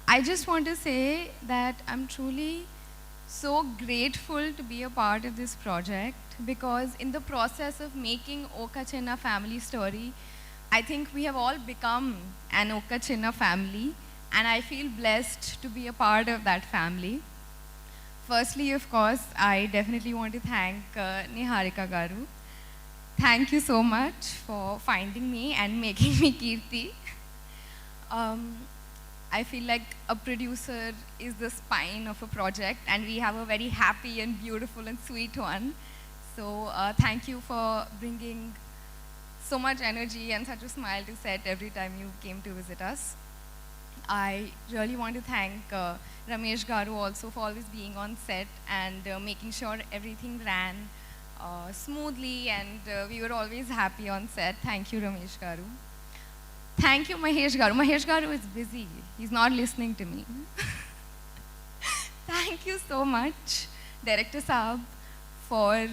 I just want to say that I'm truly so grateful to be a part of this project because in the process of making Oka Chinna family story, I think we have all become an Oka Chinna family, and I feel blessed to be a part of that family. Firstly, of course, I definitely want to thank Niharika Garu. Thank you so much for finding me and making me Kirti. Um, I feel like a producer is the spine of a project, and we have a very happy and beautiful and sweet one. So thank you for bringing so much energy and such a smile to set every time you came to visit us. I really want to thank Ramesh Garu also for always being on set and making sure everything ran smoothly, and we were always happy on set. Thank you, Ramesh Garu. Thank you, Mahesh Garu. Mahesh Garu is busy. He's not listening to me. Thank you so much, Director Saab, for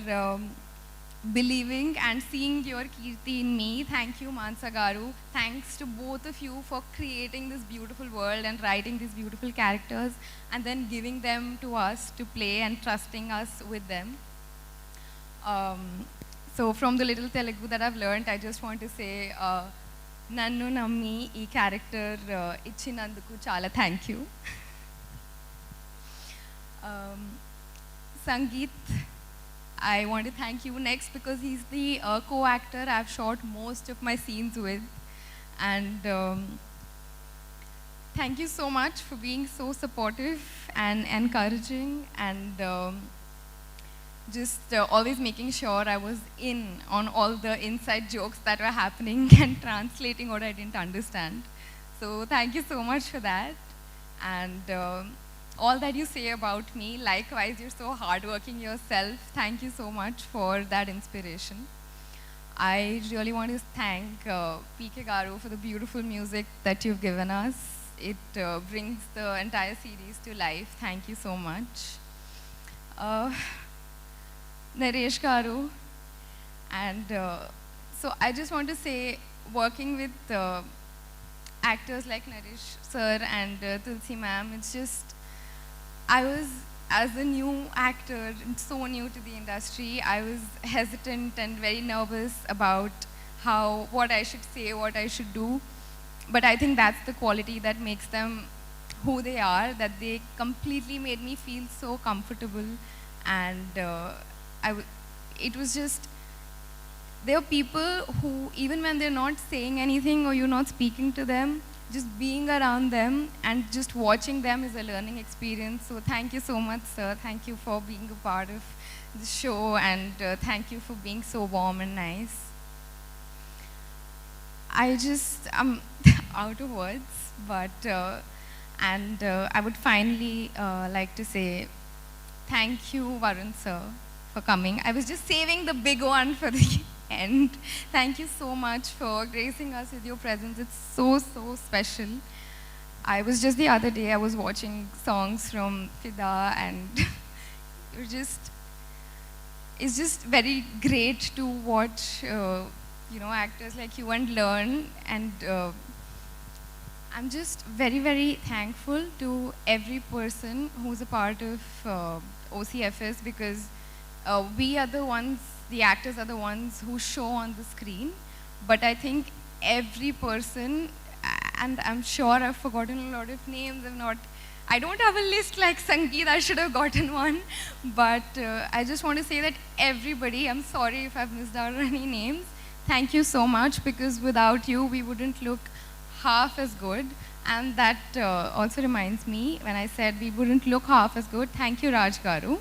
believing and seeing your Kirti in me. Thank you, Mansa Garu. Thanks to both of you for creating this beautiful world and writing these beautiful characters and then giving them to us to play and trusting us with them. So from the little Telugu that I've learned, I just want to say, Nannu Nammi, ee character ichinanduku chala thank you. Sangeet, I want to thank you next because he's the co-actor I've shot most of my scenes with. And thank you so much for being so supportive and encouraging and just always making sure I was in on all the inside jokes that were happening and translating what I didn't understand. So thank you so much for that. And all that you say about me, likewise, you're so hardworking yourself. Thank you so much for that inspiration. I really want to thank P.K. Garu for the beautiful music that you've given us. It brings the entire series to life. Thank you so much. Naresh Garu, and so I just want to say, working with actors like Naresh sir and Tulsi ma'am, it's just, I was, as a new actor, and so new to the industry, I was hesitant and very nervous about what I should say, what I should do. But I think that's the quality that makes them who they are, that they completely made me feel so comfortable. And it was just, there are people who, even when they're not saying anything or you're not speaking to them, just being around them and just watching them is a learning experience. So thank you so much, sir. Thank you for being a part of the show, and thank you for being so warm and nice. I'm out of words, but, I would finally like to say thank you, Varun sir, for coming. I was just saving the big one for the end. Thank you so much for gracing us with your presence. It's so, so special. I was just the other day, I was watching songs from Fida, and it's just very great to watch actors like you and learn. And I'm just very, very thankful to every person who's a part of OCFS, because we are the ones, the actors are the ones who show on the screen. But I think every person, and I'm sure I've forgotten a lot of names, I don't have a list like Sangeet, I should have gotten one. But I just want to say that everybody, I'm sorry if I've missed out on any names, thank you so much, because without you, we wouldn't look half as good. And that also reminds me, when I said we wouldn't look half as good, thank you, Raj Garu.